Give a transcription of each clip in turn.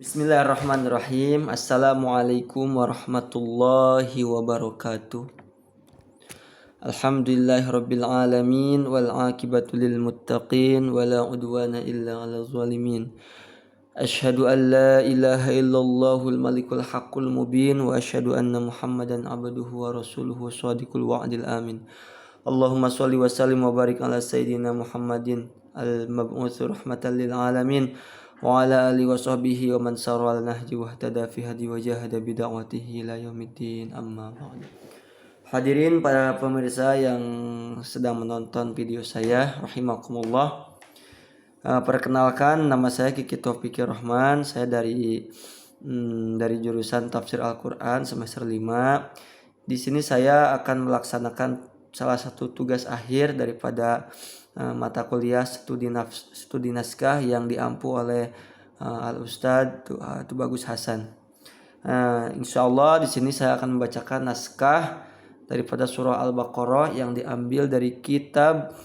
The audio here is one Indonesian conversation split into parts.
Bismillahirrahmanirrahim. Assalamualaikum warahmatullahi wabarakatuh. Alhamdulillahirabbil alamin wal aqibatu lil muttaqin wala udwana illa 'alal zalimin. Asyhadu an la ilaha illallahul malikul haqqul mubin wa asyhadu anna Muhammadan abduhu wa rasuluhu shadiqul wa'dil amin. Allahumma shalli wa sallim wa barik ala sayyidina Muhammadin al-mab'uts rahmatan lil alamin wa ala alihi wa sahbihi wa man sara ala nahji wa ihtada fi hadi wa jahada bi da'watihi ila yaumiddin, amma ba'du. Hadirin para pemirsa yang sedang menonton video saya, rahimakumullah. Perkenalkan, nama saya Kiki Taufiqur Rahman. Saya dari jurusan Tafsir Al-Qur'an semester 5. Di sini saya akan melaksanakan salah satu tugas akhir daripada mata kuliah studi naskah yang diampu oleh Al-Ustadz Tubagus Hasan. Insyaallah di sini saya akan membacakan naskah daripada surah Al-Baqarah yang diambil dari kitab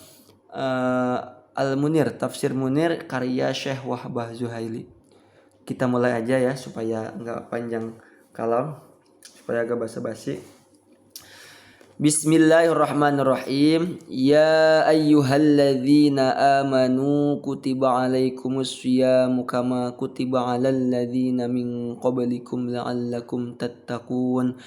Al-Munir, Tafsir Munir karya Syekh Wahbah Zuhaili. Kita mulai aja ya supaya enggak panjang kalam, supaya agak basa-basi. Bismillahirrahmanirrahim. Ya ayyuhalladzina amanu kutiba alaikumus syiyamu kama kutiba alal ladzina min qablikum la'allakum tattaqun.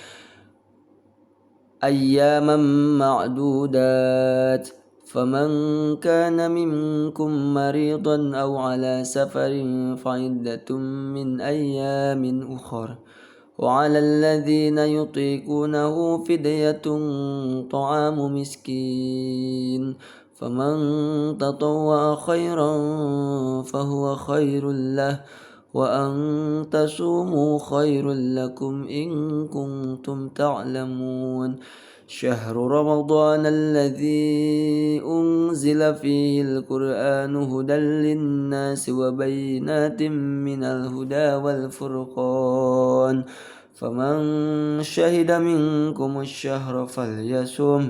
Ayyaman ma'dudat. Faman kana minkum maridan aw ala safarin fa'iddatun min ayyamin ukhra. وعلى الذين يطيقونه فدية طعام مسكين فمن تطوع خيرا فهو خير له وأن تصوموا خير لكم إن كنتم تعلمون شهر رمضان الذي أنزل فيه القرآن هدى للناس وبينات من الهدى والفرقان فمن شهد منكم الشهر فليصم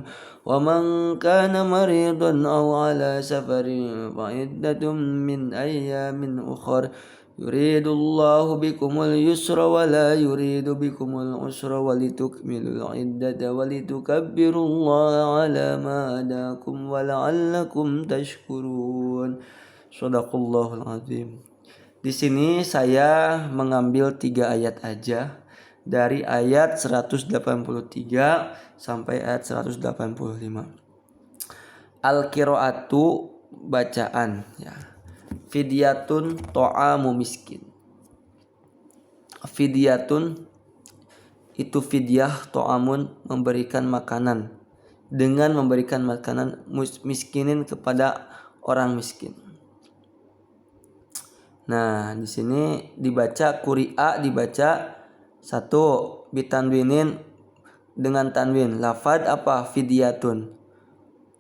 ومن كان مريضا أو على سفر فعدة من أيام أخر يريد الله بكم اليسر ولا يريد بكم العسر ولتكملوا العدة ولتكبروا الله على ما هداكم ولعلكم تشكرون. Shadaqallahul azim. Di sini saya mengambil 3 ayat aja dari ayat 183 sampai ayat 185. Al-qiraatu bacaan ya. Fidyatun ta'amu miskin. Fidyatun itu fidyah, ta'amun memberikan makanan, dengan memberikan makanan miskinin kepada orang miskin. Nah, di sini dibaca quri'a, dibaca satu bitanwinin dengan tanwin. Lafad apa? Fidyatun.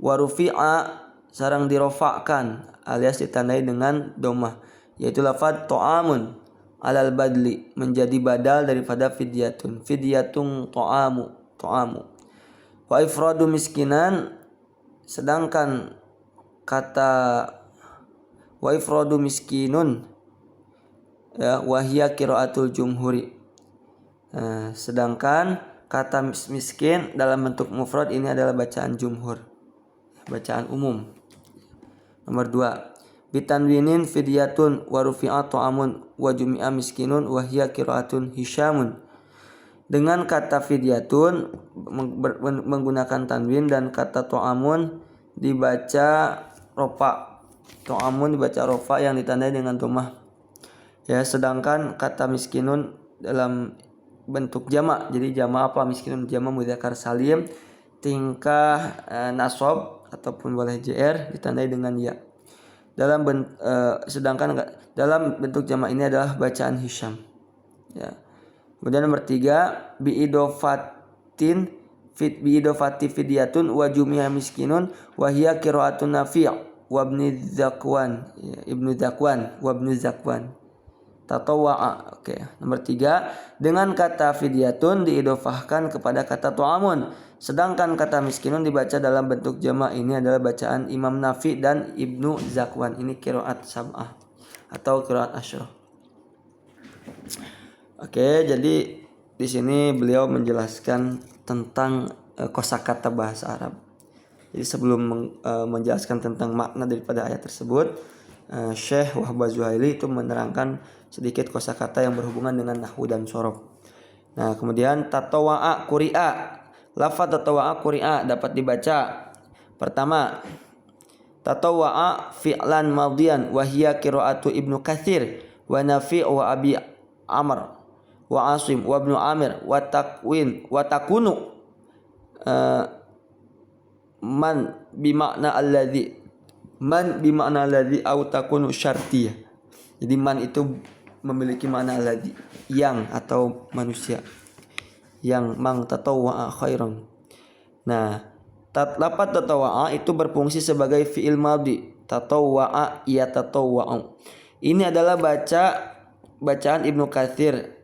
Wa rufi'a sarang dirofa'kan alias ditandai dengan domah, yaitu lafad ta'amun alal badli, menjadi badal daripada fidyatun. Fidyatun ta'amu. Wa ifradu miskinan, sedangkan kata wa ifradu miskinun ya, wahia qiraatul jumhuri. Sedangkan kata miskin dalam bentuk mufrad ini adalah bacaan jumhur, bacaan umum. Nomor 2, bitanwinin fidyatun wa rufi'a ta'amun wa jumi'a miskinun wa hiya qiraatun hisyamun. Dengan kata fidyatun menggunakan tanwin dan kata ta'amun dibaca rofa. Ta'amun dibaca rofa yang ditandai dengan dhammah. Ya, sedangkan kata miskinun dalam bentuk jamak. Jadi jamak apa? Miskinun jamak mudzakkar salim, tingkah nasab ataupun boleh JR ditandai dengan ya. Sedangkan dalam bentuk jamak ini adalah bacaan Hisyam. Ya. Kemudian nomor 3, biidofati fidyatun wa jumi'a miskinun wa hiya qiraatun Nafi' wa Ibnu Zakwan tatawwa'a. Oke. Nomor 3, dengan kata fidyatun diidofahkan kepada kata ta'amun. Sedangkan kata miskinun dibaca dalam bentuk jamak ini adalah bacaan Imam Nafi dan Ibnu Zakwan. Ini qiraat sab'ah atau qiraat asyrah. Oke, jadi di sini beliau menjelaskan tentang kosakata bahasa Arab. Jadi sebelum menjelaskan tentang makna daripada ayat tersebut, Syekh Wahbah Zuhaili itu menerangkan sedikit kosakata yang berhubungan dengan nahwu dan shorof. Nah, kemudian tatawa'a quri'a. Lafaz tatawa'a quri'a dapat dibaca. Pertama, tatawa'a fi'lan madiyan wa hiya qira'atu Ibnu Katsir wa Nafi' wa Abi Amr wa Asim wa Ibnu Amir wa takunu man bimakna alladzi au takunu syartiyah. Jadi man itu memiliki makna alladzi, yang atau manusia, yang mang tatawwa'a khairan. Nah, lafaz tatawwa'a itu berfungsi sebagai fi'il madhi. Tatawwa'a yatatawwa'u. Ini adalah bacaan Ibnu Katsir,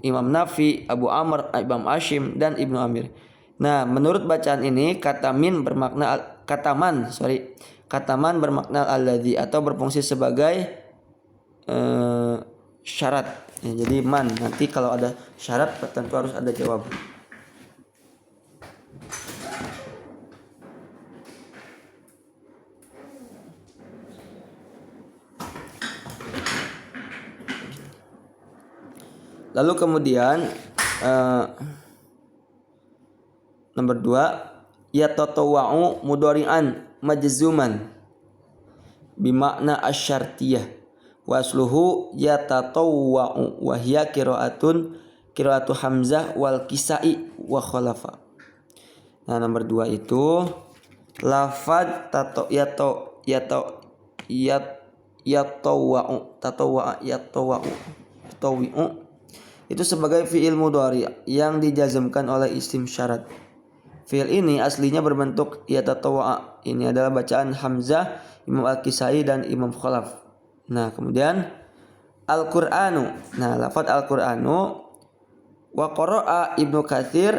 Imam Nafi, Abu Amr, Imam Asim dan Ibnu Amir. Nah, menurut bacaan ini kata man bermakna alladzi atau berfungsi sebagai syarat. Ya, jadi man, nanti kalau ada syarat tentu harus ada jawaban. Lalu kemudian nomor 2, yatatawwa'u mudhari'an majzuman bimakna asyartiyah wasluhu yatatawwa'u wa hiya qira'atu Hamzah wal Kisai wa Khalafa. Nah, nomor 2 itu lafaz yatawwa'u itu sebagai fi'il mudhari yang dijazmkan oleh isim syarat. Fi'il ini aslinya berbentuk yatatawwa'a. Ini adalah bacaan Hamzah, Imam Al-Kisai dan Imam Khalaf. Nah, kemudian Al-Qur'anu. Nah, lafaz Al-Qur'anu wa qara'a Ibnu Katsir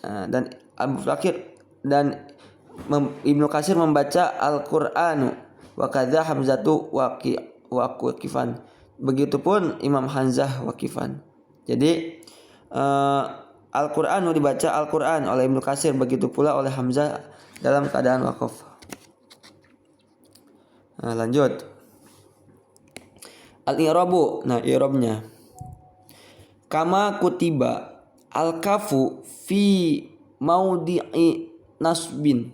dan Abu Bakir dan Ibnu Katsir membaca Al-Qur'anu wa kadza Hamzatu waqifan. Begitupun Imam Hamzah waqifan. Jadi Al-Qur'anu dibaca Al-Qur'an oleh Ibnu Katsir, begitu pula oleh Hamzah dalam keadaan waqaf. Nah, lanjut. Al-i'rabu. Nah, i'rabnya. Kama kutiba al-kafu fi maudhi'i nasbin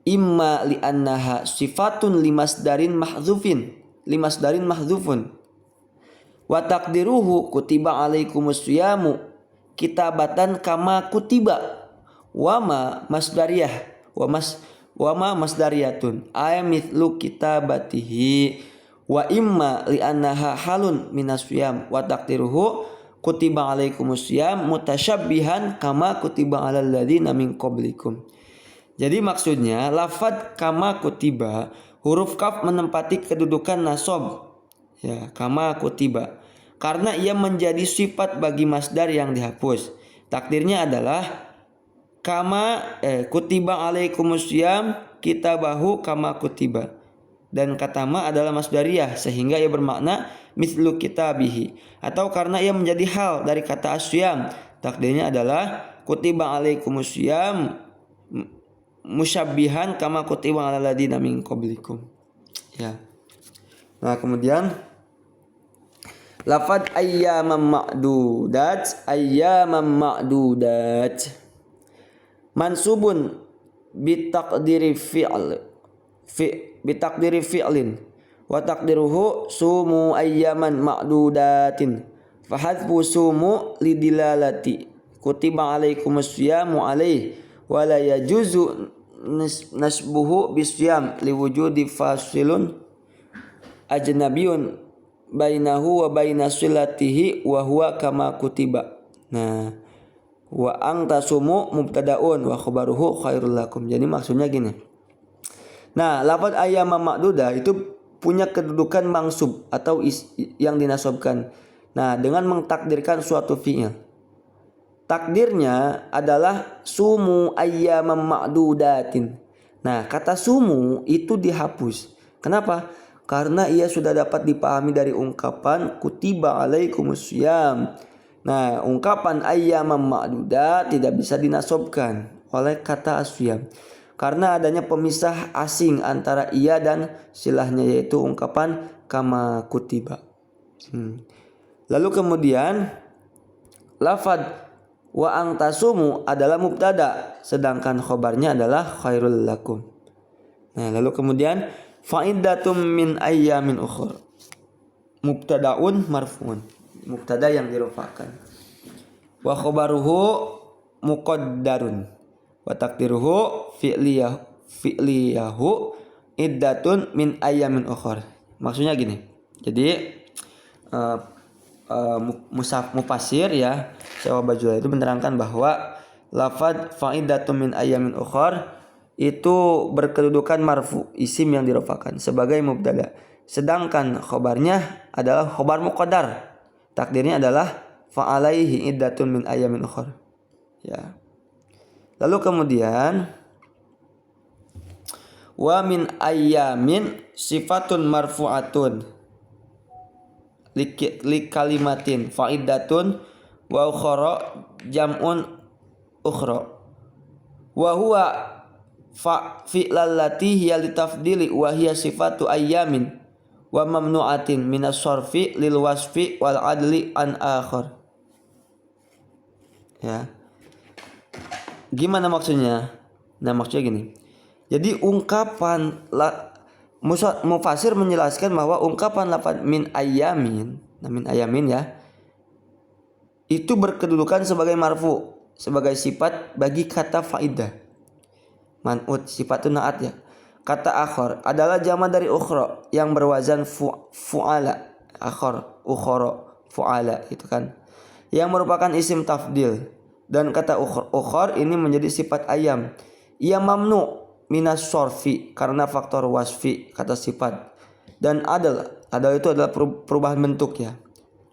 imma li'annaha sifatun limasdarin mahdzufun wa taqdiruhu kutiba alaikumus siyamu kitabatan kama kutiba wa ma masdariyah wa ma masdariyatun ay mithlu kitabatihi wa imma li'annaha halun minas siyam wa taqdiruhu kutiba alaikumus siyam mutasyabbihan kama kutiba alal ladzina min qablikum. Jadi maksudnya lafaz kama kutiba, huruf kaf menempati kedudukan nasab, ya, kama kutiba, karena ia menjadi sifat bagi masdar yang dihapus. Takdirnya adalah kutiba alaikumusiyam kitabahu kama kutiba, dan kata ma adalah masdariyah sehingga ia bermakna mislu kitabihi, atau karena ia menjadi hal dari kata asyam, takdirnya adalah kutiba alaikumusiyam musyabbihan kama kutiba alal ladzina min qablikum. Ya. Nah, kemudian lafaz ayyaman ma'dudat mansubun bitaqdiri fi'lin wa taqdiruhu sumu ayyaman ma'dudatin fa hadfu sumu lidilalati kutiba alaikumus siyamu alaihi wa la yajuzu nasbuhu bisyam liwujudi fasilun ajnabiyun bainahu wa baina silatihi wa huwa kama kutiba. Nah, wa antasumu mubtadaun wa khabaruhu khairul lakum. Jadi maksudnya gini. Nah, lafaz ayyama ma'duda itu punya kedudukan mansub atau yang dinasabkan. Nah, dengan mentakdirkan suatu fi'il. Takdirnya adalah sumu ayyamam ma'dudatin. Nah, kata sumu itu dihapus. Kenapa? karena ia sudah dapat dipahami dari ungkapan kutiba alaikumusiyam. Nah, ungkapan ayyaman ma'dudat tidak bisa dinasobkan oleh kata asyam karena adanya pemisah asing antara ia dan silahnya, yaitu ungkapan kama kutiba. Lalu kemudian lafad wa angtasumu adalah mubtada, sedangkan khobarnya adalah khairul lakum. Nah, lalu kemudian fa'iddatum min ayyamin ukhur, mubtadaun marfu'un, mubtada yang dirofakkan. Wa khobaruhu muqaddarun wa taqdiruhu fi'liyahu iddatun min ayyamin ukhur. Maksudnya gini. Jadi mufasir ya, Syekh Bajula itu menerangkan bahwa lafaz fa'iddatun min ayyamin ukhur itu berkedudukan marfu, isim yang dirofakan sebagai mubtada, sedangkan khobarnya adalah khobar muqaddar, takdirnya adalah fa'alaihi iddatun min ayyamin ukhur ya. Lalu kemudian wa min ayyamin sifatun marfu'atun li kalimatin fa'iddatun wa ukhra jam'un ukhra wa huwa fi'lallati hiya litafdili wa hiya sifatu ayyamin wa mamnu'atin minas sarfi lil wasfi wal adli an akhar. Ya. Gimana maksudnya? Nah, maksudnya gini. Jadi ungkapan mufasir menjelaskan bahwa ungkapan lafaz min ayyamin, nah min ayyamin ya, itu berkedudukan sebagai marfu, sebagai sifat bagi kata faidah. Man'ut sifatun na'at ya. Kata akhor adalah jama dari ukhra yang berwazan fu'ala. Akhor, ukhara, fu'ala itu kan, yang merupakan isim tafdil. Dan kata ukhor ini menjadi sifat ayam. Ia mamnu minas sorfi karena faktor wasfi kata sifat. Dan adal itu adalah perubahan bentuk ya.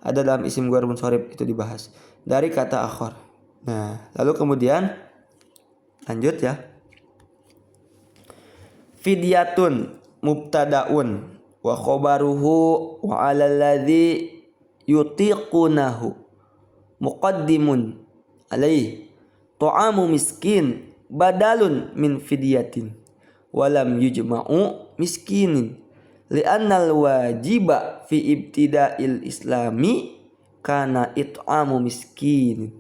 Ada dalam isim ghair munsharif itu dibahas dari kata akhor. Nah, lalu kemudian lanjut ya. Fidyatun mubtadaun wa khobaruhu wa 'alal ladzi yutiqunahu muqaddimun alaih ta'amu miskin badalun min fidyatin walam yujma'u miskinin li'annal wajiba fi ibtida'il islami kana it'amu miskin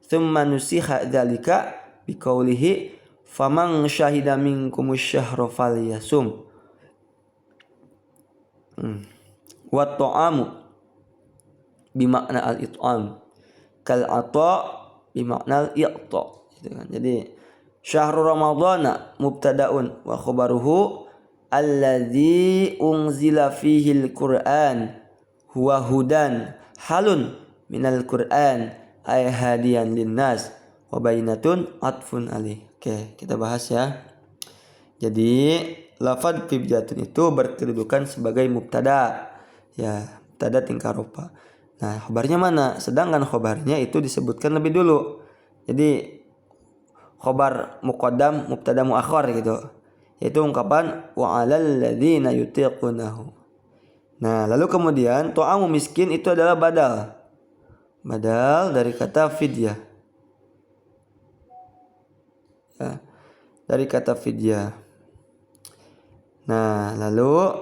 thumma nusikha dzalika biqaulihi faman syahida minkumus syahra falyasum wa ta'amu bimakna al-it'am kal ata bimakna al-i'ta gitu kan. Jadi syahrul ramadhana mubtadaun wa khabaruhu alladzi unzila fihi al-Qur'an huwa hudan halun minal Qur'an ay hadiyan linnas wa bainatun atfun alih. Oke, kita bahas ya. Jadi lafaz fidyatun itu berkedudukan sebagai mubtada ya, mubtada tingkah rupa. Nah, khobarnya mana? Sedangkan khobarnya itu disebutkan lebih dulu. Jadi khobar muqaddam mubtada muakhar gitu, yaitu ungkapan wa 'alal ladzina yutiqunahu. Nah, lalu kemudian ta'amu miskin itu adalah badal dari kata fidyah ya, dari kata fidyah. Nah, lalu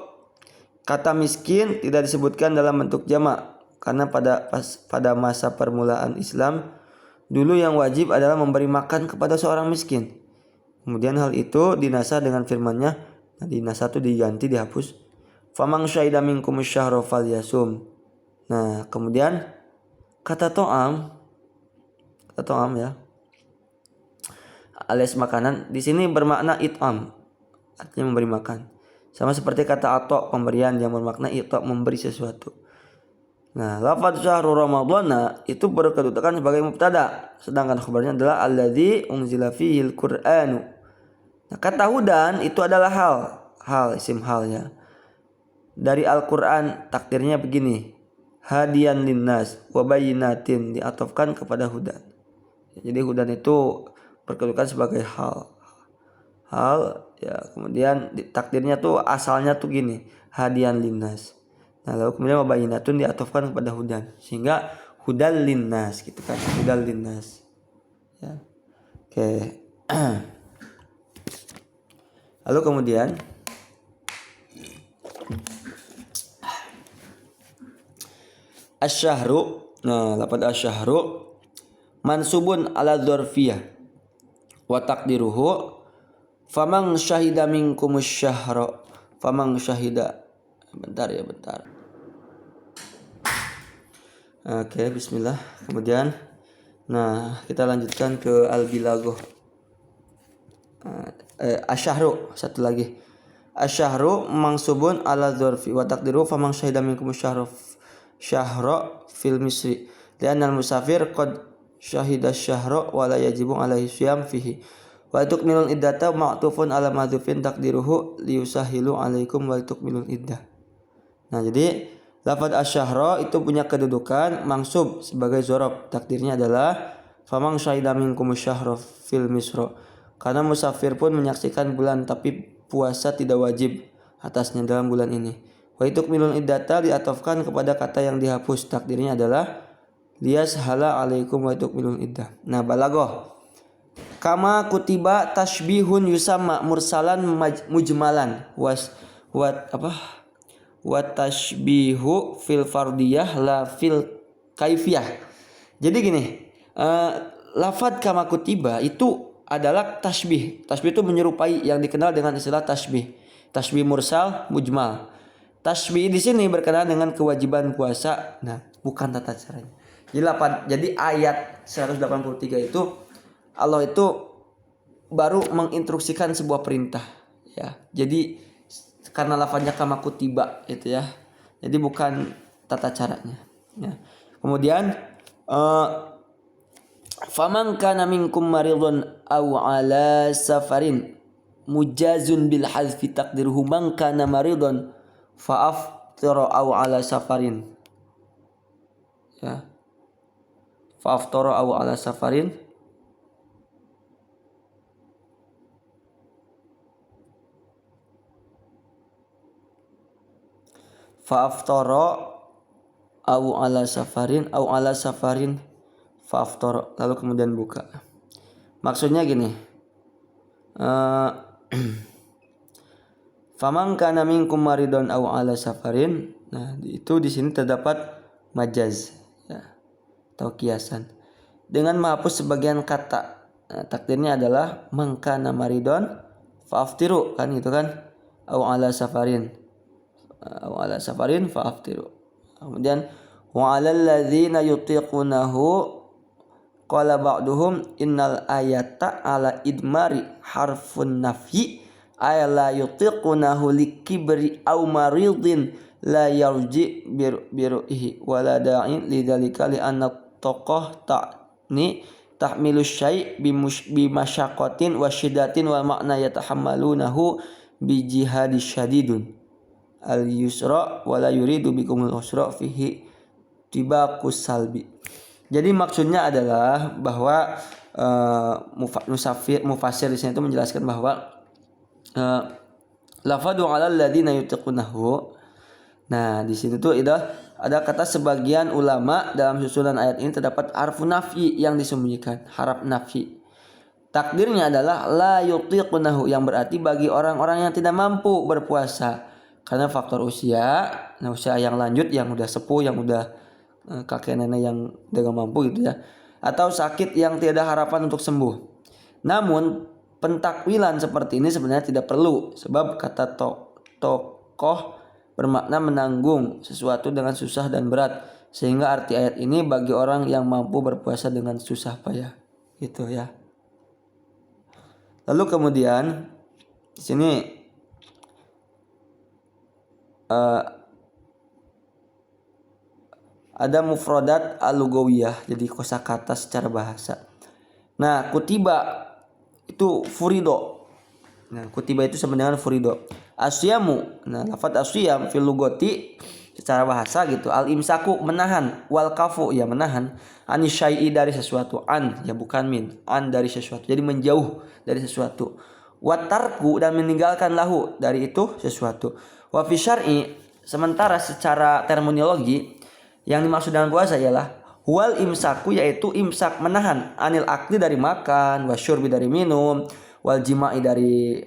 kata miskin tidak disebutkan dalam bentuk jamak karena pada masa permulaan Islam dulu yang wajib adalah memberi makan kepada seorang miskin. Kemudian hal itu dinasah dengan firman-Nya. Nah, dinasah itu diganti, dihapus. Famang syahida minkum syahra falyasum. Nah, kemudian kata to'am ya, alias makanan di sini bermakna it'am, artinya memberi makan. Sama seperti kata ato, pemberian, yang bermakna ita, memberi sesuatu. Nah, lafaz syahrul ramadhana itu berkedudukan sebagai mubtada, sedangkan khabarnya adalah alladzi unzila fihil qur'anu. Nah, kata hudan itu adalah hal isim halnya dari Al-Qur'an, takdirnya begini, hadiyan linnas wa bayyinatin, diatofkan kepada hudan. Jadi hudan itu berkedudukan sebagai hal. hal ya, kemudian takdirnya tuh asalnya tuh gini, hadian linnas. Nah lalu kemudian wabayinatun diatofkan kepada hudan, sehingga hudal linnas gitu kan, hudal linnas ya. Oke. Lalu kemudian asyahru, nah lafaz asyahru mansubun ala dzarfiyah wa taqdiruhu faman syahida minkumus syahra, faman syahida, bentar. Oke, bismillah. Kemudian nah kita lanjutkan ke al-bilaghoh. Asyahru, satu lagi. Asyahru mansubun ala dzarfi wa taqdiru faman syahida minkum syahra fil misri li'anna al-musafir qad syahida syahra wa la yajibu alaihi syiyam fihi wa tukmilul iddata ma'tufun ala madhufin taqdiruhu liyusahilu alaikum wa tukmilul iddah. Nah jadi lafaz asyahra itu punya kedudukan mansub sebagai dzaraf, takdirnya adalah faman syahida minkum syahra fil misra, karena musafir pun menyaksikan bulan tapi puasa tidak wajib atasnya dalam bulan ini. Wa tukmilul iddata diatofkan kepada kata yang dihapus, takdirnya adalah liyashala alaikum wa tukmilul iddah. Nah balaghah kama kutiba tashbihun yusamma mursalan mujmalan wa tashbihu fil fardiyah la fil kaifiyah. Jadi gini, lafaz kama kutiba itu adalah tasbih. Tasbih itu menyerupai yang dikenal dengan istilah tasbih. Tasbih mursal, mujmal. Tasbih di sini berkenaan dengan kewajiban puasa. Nah, bukan tata caranya. Jadi ayat 183 itu Allah itu baru menginstruksikan sebuah perintah ya. Jadi karena lafaznya kama kutiba itu ya. Jadi bukan tata caranya ya. Kemudian faman kana minkum maridun aw ala safarin mujazun bil hazfi taqdiruhu man kana maridun fa aftara aw ala safarin ya. Fa aftara aw ala safarin fa aftara aw ala safarin fa aftara, lalu kemudian buka. Maksudnya gini, faman kana minkum maridun aw ala safarin. Nah, itu di sini terdapat majaz ya, atau kiasan dengan menghapus sebagian kata. Nah, takdirnya adalah man kana maridun fa aftiru, kan gitu kan, aw ala safarin fa aftiru. Kemudian wa 'alal ladzina yutiqunahu qala ba'duhum innal ayata ala idmari harfun nafyi ay la yutiqunahu likibri aw maridin la yarji biruhi wa la da'in lidzalika li anna taqah ta'ni tahmilu syai' bi masyaqqatin wa syiddatin wa makna yatahammalunahu bi jihadi syadidun al yusra wa la yuridu bikumul usra fihi tibaqus salbi. Jadi maksudnya adalah bahwa mufassir di sini itu menjelaskan bahwa lafadu 'alal ladzina yutiqunahu. Nah, di sini tuh ada kata sebagian ulama dalam susunan ayat ini terdapat harfu nafyi yang disembunyikan, haraf nafyi. Takdirnya adalah la yutiqunahu yang berarti bagi orang-orang yang tidak mampu berpuasa karena faktor usia, nah usia yang lanjut, yang udah sepuh, yang udah kakek nenek yang tidak mampu gitu ya, atau sakit yang tiada harapan untuk sembuh. Namun pentakwilan seperti ini sebenarnya tidak perlu, sebab kata tokoh bermakna menanggung sesuatu dengan susah dan berat, sehingga arti ayat ini bagi orang yang mampu berpuasa dengan susah payah gitu ya. Lalu kemudian di sini ada mufradat al-lugawiyah, jadi kosakata secara bahasa. Nah, kutiba itu furido. Nah, kutiba itu sama dengan furido. Asyamu, nah lafaz asyam fil lugati secara bahasa gitu. Al-imsaku menahan, wal kafu ya menahan, anisyai'i dari sesuatu, an ya bukan min, an dari sesuatu. Jadi menjauh dari sesuatu. Watarku dan meninggalkan lahu dari itu sesuatu. Wa fi syar'i sementara secara terminologi yang dimaksud dengan puasa ialah wal imsaku yaitu imsak menahan anil akli dari makan, wasyurbi dari minum, wal jima'i dari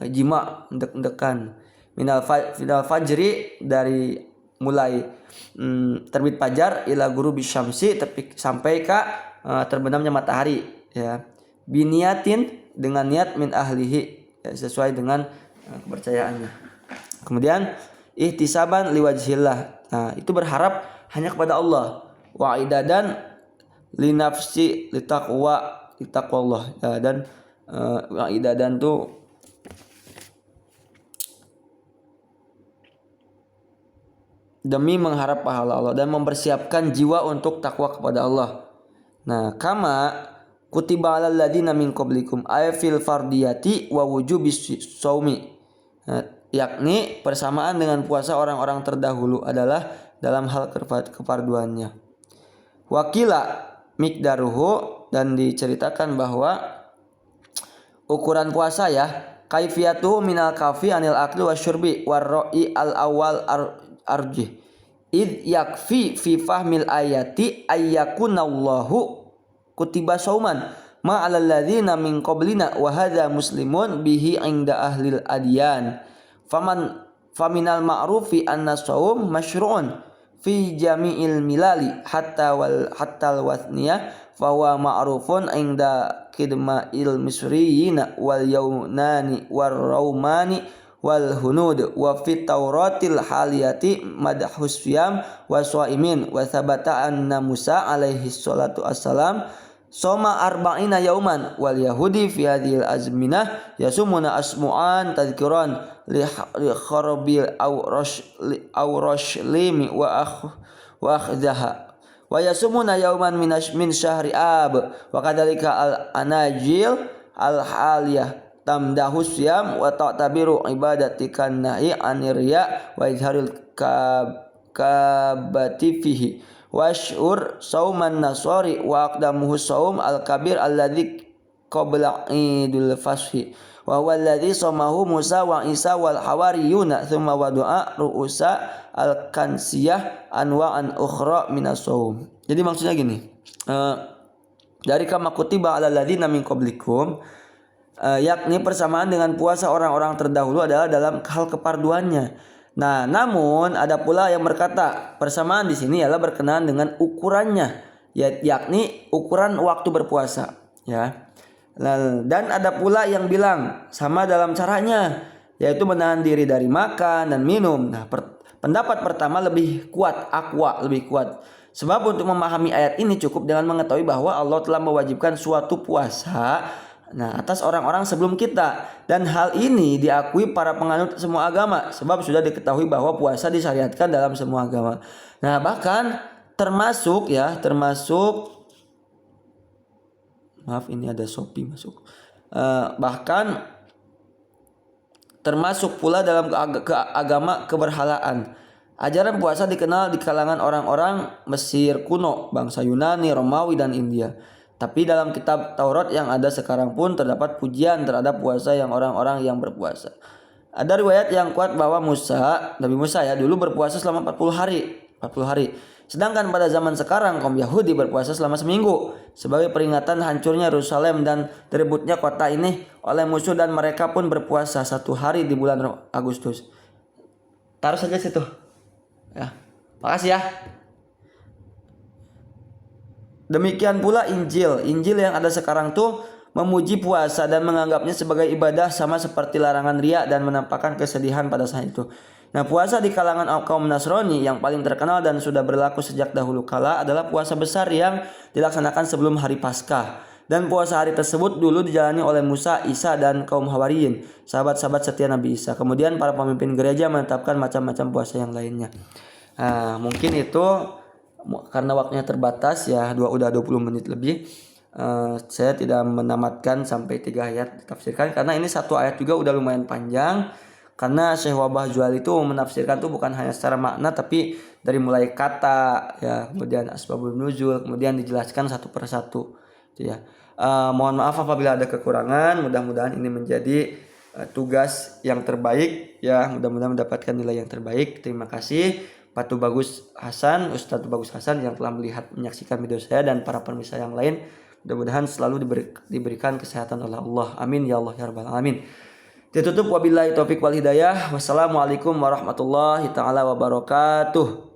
jima endek-endekan, minal fajri dari mulai terbit fajar ila ghurubi syamsi sampai ke terbenamnya matahari ya. Biniatin dengan niat min ahlihi ya, sesuai dengan kepercayaannya. Kemudian ihtisaban liwajhillah. Nah, itu berharap hanya kepada Allah. Wa idadan li nafsi li taqwallah ya, dan wa idadan tuh demi mengharap pahala Allah dan mempersiapkan jiwa untuk takwa kepada Allah. Nah, kama kutiba 'alal ladzina min qablikum ay fil fardiyati wa wujubis shaumi. Nah, yakni persamaan dengan puasa orang-orang terdahulu adalah dalam hal kefarduannya. Wakila miqdaruhu dan diceritakan bahwa ukuran puasa ya kaifiyatuhu minal kafi anil akli wasyurbi warra'i al awal arjih id yakfi fi fahmil ayati ayyakunallahu kutiba sauman ma 'alal ladzina min qablina wa hadza muslimun bihi 'inda ahlil adyan faminal ma'rufi anna saum masyru'un fi jami'il milali hatta al wathniyah fa huwa ma'rufun 'inda qidma'il misriyina wal yaunani war raumani wal hunud wa fit tauratil haliyati madhus siyam wa shaimin wa thabata anna Musa alaihi salatu assalam soma arba'ina yauman wal yahudi fi hadhil azminah yasumuna asmu'an tadhkiran li kharabil awrash limi wa akhdaha wa yasumuna yauman min syahri ab wa kadzalika al anajil al haliyah tamdahu siyam wa ta'tabiru ibadati kannahi anirya wa izharil kabati fihi washur sauman nasari wa aqdamuhu saum al-kabir alladhi qabla idul fashi wa huwa alladhi samahu Musa wa Isa wal hawariyuna thumma wadu'a ru'usa al-kansiyah anwa'an ukhra minas saum. Jadi maksudnya gini, dari kama kutiba alal ladzina min qablikum, yakni persamaan dengan puasa orang-orang terdahulu adalah dalam hal keparduannya. Nah, namun ada pula yang berkata persamaan di sini adalah berkenaan dengan ukurannya, yakni ukuran waktu berpuasa, ya. Dan ada pula yang bilang sama dalam caranya, yaitu menahan diri dari makan dan minum. Nah, pendapat pertama lebih kuat, lebih kuat. Sebab untuk memahami ayat ini cukup dengan mengetahui bahwa Allah telah mewajibkan suatu puasa atas orang-orang sebelum kita, dan hal ini diakui para penganut semua agama sebab sudah diketahui bahwa puasa disyariatkan dalam semua agama. Nah, bahkan termasuk maaf ini ada Shopee masuk. Bahkan termasuk pula dalam agama keberhalaan. Ajaran puasa dikenal di kalangan orang-orang Mesir kuno, bangsa Yunani, Romawi dan India. Tapi dalam kitab Taurat yang ada sekarang pun terdapat pujian terhadap puasa yang orang-orang yang berpuasa. Ada riwayat yang kuat bahwa Nabi Musa ya dulu berpuasa selama 40 hari. Sedangkan pada zaman sekarang kaum Yahudi berpuasa selama seminggu sebagai peringatan hancurnya Yerusalem dan direbutnya kota ini oleh musuh, dan mereka pun berpuasa 1 hari di bulan Agustus. Taruh saja situ. Ya. Makasih ya. Demikian pula Injil yang ada sekarang tuh memuji puasa dan menganggapnya sebagai ibadah sama seperti larangan riya dan menampakkan kesedihan pada saat itu. Nah, puasa di kalangan kaum Nasrani yang paling terkenal dan sudah berlaku sejak dahulu kala adalah puasa besar yang dilaksanakan sebelum hari Paskah. Dan puasa hari tersebut dulu dijalani oleh Musa, Isa dan kaum Hawariyin, sahabat-sahabat setia Nabi Isa. Kemudian para pemimpin gereja menetapkan macam-macam puasa yang lainnya. Nah, mungkin itu karena waktunya terbatas ya, udah 20 menit lebih. Saya tidak menamatkan sampai 3 ayat ditafsirkan karena ini satu ayat juga udah lumayan panjang. Karena Syekh Wabah Jual itu menafsirkan tuh bukan hanya secara makna tapi dari mulai kata ya, kemudian asbabun nuzul, kemudian dijelaskan satu persatu. Gitu ya. Mohon maaf apabila ada kekurangan. Mudah-mudahan ini menjadi tugas yang terbaik ya. Mudah-mudahan mendapatkan nilai yang terbaik. Terima kasih Pak Tubagus Hasan, Ustadz Tubagus Hasan yang telah menyaksikan video saya dan para pemirsa yang lain. Mudah-mudahan selalu diberikan kesehatan oleh Allah. Amin ya Allah ya rabbal alamin. Ditutup wabillahi taufik wal hidayah. Wassalamualaikum warahmatullahi taala wabarakatuh.